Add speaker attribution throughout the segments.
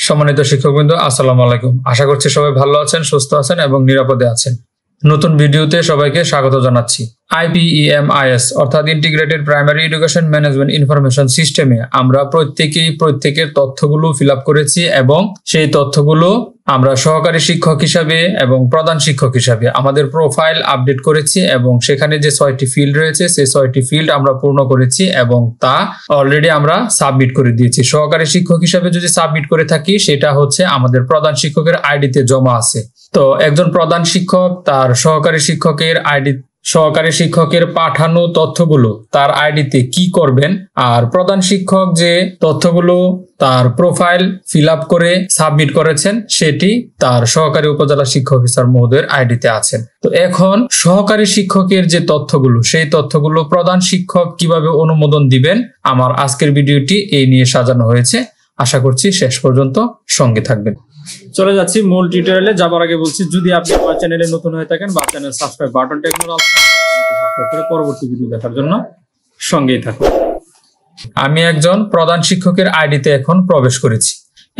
Speaker 1: সম্মানিত শিক্ষকবৃন্দ, আসসালামু আলাইকুম। আশা করছি সবাই ভালো আছেন, সুস্থ আছেন এবং নিরাপদে আছেন। নতুন ভিডিওতে সবাইকে স্বাগত জানাচ্ছি। IPEMIS অর্থাৎ integrated primary education management information সিস্টেমে আমরা প্রত্যেকের তথ্যগুলো ফিল আপ করেছি এবং সেই তথ্যগুলো আমরা সহকারী শিক্ষক হিসাবে এবং প্রধান শিক্ষক হিসাবে আমাদের প্রোফাইল আপডেট করেছি এবং সেখানে যে 6টি ফিল্ড রয়েছে সেই 6টি ফিল্ড আমরা পূর্ণ করেছি এবং তা অলরেডি আমরা সাবমিট করে দিয়েছি। সহকারী শিক্ষক হিসাবে যদি সাবমিট করে থাকি সেটা হচ্ছে আমাদের প্রধান শিক্ষকের আইডিতে জমা আছে। তো একজন প্রধান শিক্ষক তার সহকারী শিক্ষকের পাঠানো তথ্যগুলো তার আইডিতে কি করবেন, আর প্রধান শিক্ষক যে তথ্যগুলো তার প্রোফাইল ফিল আপ করে সাবমিট করেছেন সেটি তার সহকারী উপজেলা শিক্ষক অফিসার মহোদয়ের আইডিতে আছেন। তো এখন সহকারী শিক্ষকের যে তথ্যগুলো সেই তথ্যগুলো প্রধান শিক্ষক কিভাবে অনুমোদন দিবেন, আমার আজকের ভিডিওটি এই নিয়ে সাজানো হয়েছে। আশা করছি শেষ পর্যন্ত সঙ্গে থাকবেন। চলে যাচ্ছি মূল টিউটোরিয়ালে যাবার আগে বলছি, যদি আপনি আমার চ্যানেলে নতুন হয়ে থাকেন বা চ্যানেল সাবস্ক্রাইব বাটনটা সাবস্ক্রাইব করে পরবর্তী ভিডিও দেখার জন্য সঙ্গেই থাকুন। আমি একজন প্রধান শিক্ষকের আইডিতে এখন প্রবেশ করেছি।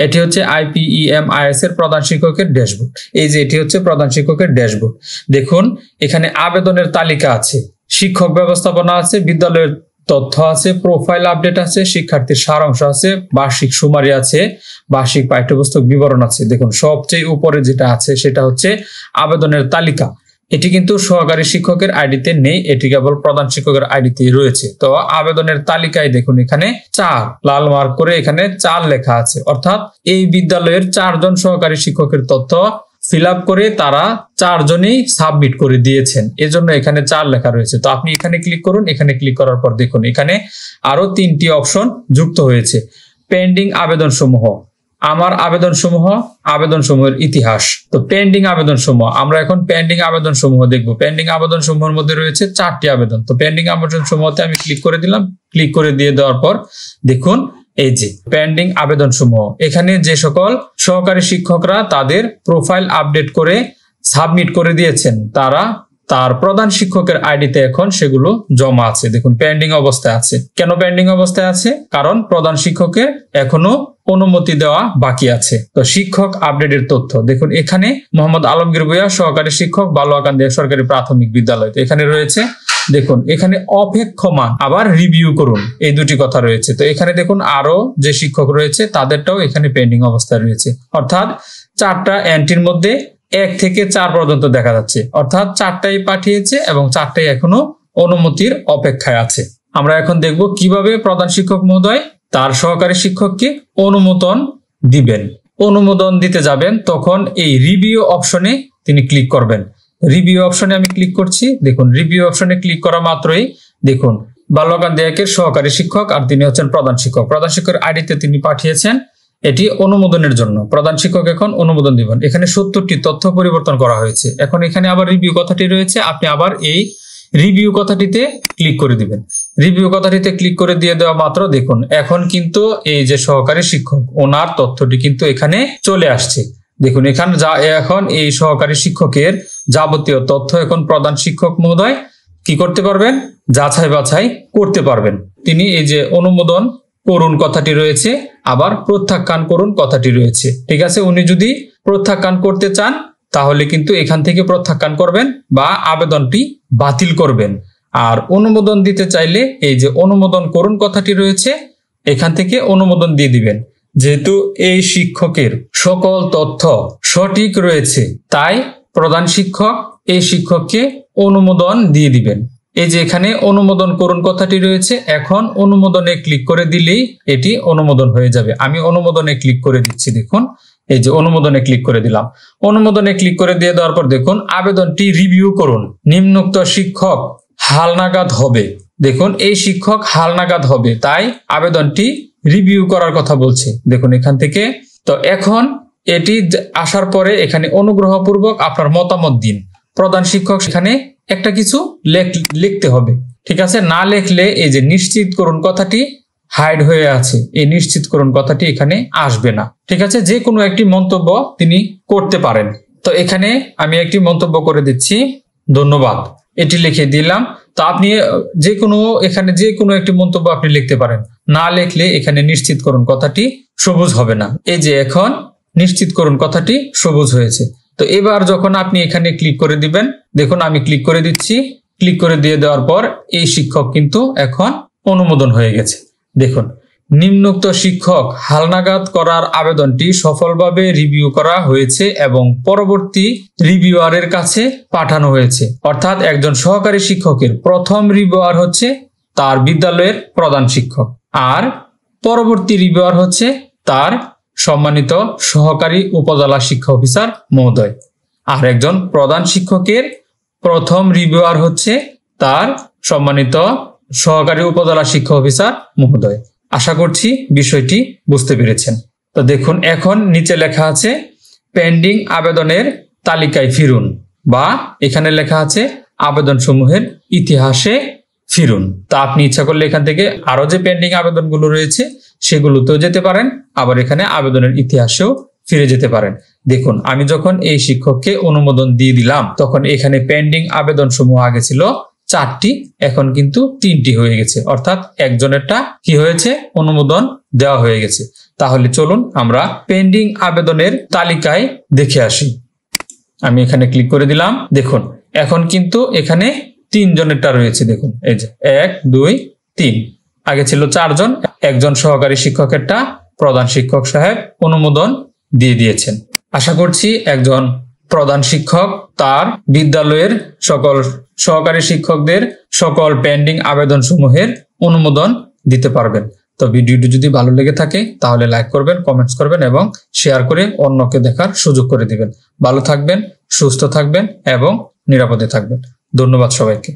Speaker 1: এটি হচ্ছে IPEMIS এর প্রধান শিক্ষকের ড্যাশবোর্ড। এই যে এটি হচ্ছে প্রধান শিক্ষকের ড্যাশবোর্ড। দেখুন এখানে আবেদনের তালিকা আছে, শিক্ষক ব্যবস্থাপনা আছে, বিদ্যালয়ের তথ্য আছে, প্রোফাইল আপডেট আছে, শিক্ষার্থীর সারাংশ আছে, বার্ষিক সুমারি আছে, বার্ষিক পাঠ্যপুস্তক বিবরণ আছে। দেখুন সবচেয়ে উপরে যেটা আছে সেটা হচ্ছে আবেদনের তালিকা। এটি কিন্তু সহকারী শিক্ষকের আইডিতে নেই, এটি কেবল প্রধান শিক্ষকের আইডিতে রয়েছে। তো আবেদনের তালিকায় দেখুন এখানে 4 লাল মার্ক করে এখানে 4 লেখা আছে, অর্থাৎ এই বিদ্যালয়ের 4 জন সহকারী শিক্ষকের তথ্য ফিল আপ করে তারা 4 জনই সাবমিট করে দিয়েছেন, এজন্য এখানে 4 লেখা রয়েছে। তো আপনি এখানে ক্লিক করুন, এখানে ক্লিক করার পর দেখুন এখানে আরো 3টি অপশন যুক্ত হয়েছে। পেন্ডিং আবেদন সমূহ, আমার আবেদন সমূহের ইতিহাস। তো পেন্ডিং আবেদন সমূহ, আমরা এখন পেন্ডিং আবেদন সমূহ দেখবো। পেন্ডিং আবেদন সমূহের মধ্যে রয়েছে 4টি আবেদন। তো পেন্ডিং আবেদন সমূহতে আমি ক্লিক করে দিলাম। ক্লিক করে দিয়ে দেওয়ার পর দেখুন এই যে পেন্ডিং আবেদন সমূহ, এখানে যে সকল সহকারী শিক্ষকরা তাদের প্রোফাইল আপডেট করে সাবমিট করে দিয়েছেন তারা তার প্রধান শিক্ষকের আইডিতে এখন সেগুলো জমা আছে। দেখুন পেন্ডিং অবস্থায় আছে। কেন পেন্ডিং অবস্থায় আছে? কারণ প্রধান শিক্ষকের এখনো অনুমতি দেওয়া বাকি আছে। তো শিক্ষক আপডেটের তথ্য দেখুন এখানে মোহাম্মদ আলমগীর ভূঁইয়া সহকারী শিক্ষক বালুয়াকান্দি সরকারি প্রাথমিক বিদ্যালয়। তো এখানে রয়েছে দেখুন এখানে অপেক্ষমান আবার রিভিউ করুন, এই দুটি কথা রয়েছে। তো এখানে দেখুন আরো যে শিক্ষক রয়েছে তাদেরটাও এখানে পেন্ডিং অবস্থায় রয়েছে, অর্থাৎ 4টা এন্ট্রির মধ্যে 1 থেকে 4 পর্যন্ত দেখা যাচ্ছে, অর্থাৎ 4টাই পাঠিয়েছে এবং 4টাই এখনো অনুমতির অপেক্ষায় আছে। আমরা এখন দেখব কিভাবে প্রধান শিক্ষক মহোদয় তার সহকারী শিক্ষককে অনুমোদন দিবেন। অনুমোদন দিতে যাবেন তখন এই রিভিউ অপশনে তিনি ক্লিক করবেন। রিভিউ অপশনে আমি ক্লিক করছি। দেখুন রিভিউ অপশনে ক্লিক করা মাত্রই দেখুন বালুয়াকান্দি একের সহকারী শিক্ষক আর তিনি হচ্ছেন প্রধান শিক্ষক। প্রধান শিক্ষকের আইডিতে তিনি পাঠিয়েছেন এটি অনুমোদনের জন্য। প্রধান শিক্ষক এখন অনুমোদন দিবেন। এখানে 70টি তথ্য পরিবর্তন করা হয়েছে। এখন এখানে আবার রিভিউ কথাটি রয়েছে, আপনি আবার এই রিভিউ কথাটিতে ক্লিক করে দিবেন। রিভিউ কথাটিতে ক্লিক করে দিয়ে দেওয়া মাত্র দেখুন এখন কিন্তু এই যে সহকারী শিক্ষক ওনার তথ্যটি কিন্তু এখানে চলে আসছে। দেখুন এখানে এখন এই সহকারী শিক্ষকের যাবতীয় তথ্য এখন প্রধান শিক্ষক মহোদয় কি করতে পারবেন? যাচাই বাছাই করতে পারবেন। তিনি এই যে অনুমোদন করুন কথাটি রয়েছে, আবার প্রত্যাখ্যান করুন কথাটি রয়েছে। ঠিক আছে, উনি যদি প্রত্যাখ্যান করতে চান তাহলে কিন্তু এখান থেকে প্রত্যাখ্যান করবেন বা আবেদনটি বাতিল করবেন। আর অনুমোদন দিতে চাইলে এই যে অনুমোদন করুন কথাটি রয়েছে এখান থেকে অনুমোদন দিয়ে দিবেন। যেহেতু এই শিক্ষকের সকল তথ্য সঠিক রয়েছে তাই প্রধান শিক্ষক এই শিক্ষককে অনুমোদন দিয়ে দিবেন। এই যে এখানে অনুমোদন করুন কথাটি রয়েছে, এখন অনুমোদনে ক্লিক করে দিলেই এটি অনুমোদন হয়ে যাবে। আমি অনুমোদনে ক্লিক করে দিচ্ছি। দেখুন এই যে অনুমোদনে ক্লিক করে দিলাম। অনুমোদনে ক্লিক করে দিয়ে দেওয়ার পর দেখুন আবেদনটি রিভিউ করুন। নিম্নোক্ত শিক্ষক হালনাগাদ হবে। দেখুন এই শিক্ষক হালনাগাদ হবে তাই আবেদনটি রিভিউ করার কথা বলছে। দেখুন এখান থেকে। তো এখন এটি আসার পরে এখানে অনুগ্রহপূর্বক আপনার মতামত দিন। প্রধান শিক্ষক সেখানে একটা কিছু লিখতে হবে। ঠিক আছে, না লিখলে এই যে নিশ্চিত করুন কথাটি হাইড হয়ে আছে, এই নিশ্চিত করুন কথাটি এখানে আসবে না। ঠিক আছে, যে কোনো একটি মন্তব্য তিনি করতে পারেন। তো এখানে আমি একটি মন্তব্য করে দিচ্ছি, ধন্যবাদ, এটি লিখে দিলাম। তো আপনি এখানে যে কোনো একটি মন্তব্য আপনি লিখতে পারেন। না লিখলে এখানে নিশ্চিত করুন কথাটি সবুজ হবে না। এই যে এখন নিশ্চিত করুন কথাটি সবুজ হয়েছে। তো এবার যখন আপনি এখানে ক্লিক করে দিবেন, দেখুন আমি ক্লিক করে দিচ্ছি। ক্লিক করে দিয়ে দেওয়ার পর এই শিক্ষক কিন্তু এখন অনুমোদন হয়ে গেছে। দেখুন, নিম্নোক্ত শিক্ষক হালনাগাদ করার আবেদনটি সফলভাবে রিভিউ করা হয়েছে এবং পরবর্তী রিভিউয়ারের কাছে পাঠানো হয়েছে। অর্থাৎ একজন সহকারী শিক্ষকের প্রথম রিভিউয়ার হচ্ছে তার বিদ্যালয়ের প্রধান শিক্ষক, আর পরবর্তী রিভিউয়ার হচ্ছে তার সম্মানিত সহকারী উপজেলা শিক্ষা অফিসার মহোদয়। আর একজন প্রধান শিক্ষকের প্রথম রিভিউয়ার হচ্ছে তার সম্মানিত সহকারী উপজেলা শিক্ষা অফিসার মহোদয়। আশা করছি বিষয়টি বুঝতে পেরেছেন। তো দেখুন, এখন নিচে লেখা আছে পেন্ডিং আবেদনের তালিকায় ফিরুন, বা এখানে লেখা আছে আবেদন সমূহের ইতিহাসে ফিরুন। তা আপনি ইচ্ছা করলে এখান থেকে আরো যে পেন্ডিং আবেদনগুলো রয়েছে সেগুলোতেও যেতে পারেন, আবার এখানে আবেদনের ইতিহাসেও ফিরে যেতে পারেন। দেখুন, আমি যখন এই শিক্ষককে অনুমোদন দিয়ে দিলাম তখন এখানে পেন্ডিং আবেদন সমূহ আগে ছিল 4টি, এখন কিন্তু 3টি হয়ে গেছে। অর্থাৎ একজনেরটা কি হয়েছে, অনুমোদন দেওয়া হয়ে গেছে। তাহলে চলুন আমরা পেন্ডিং আবেদনের তালিকায় দেখে আসি। আমি এখানে ক্লিক করে দিলাম। দেখুন, এখন কিন্তু এখানে 3 জনেরটা রয়েছে। দেখুন, এই যে 1 2 3, আগে ছিল 4 জন। একজন সহকারী শিক্ষকেরটা প্রধান শিক্ষক সাহেব অনুমোদন দিয়ে দিয়েছেন। আশা করছি একজন প্রধান শিক্ষক তার বিদ্যালয়ের সকল সহকারী শিক্ষকদের সকল পেন্ডিং আবেদন সমূহের অনুমোদন দিতে পারবেন। তো ভিডিওটি যদি ভালো লেগে থাকে তাহলে লাইক করবেন, কমেন্টস করবেন এবং শেয়ার করে অন্যকে দেখার সুযোগ করে দিবেন। ভালো থাকবেন, সুস্থ থাকবেন এবং নিরাপদে থাকবেন। ধন্যবাদ সবাইকে।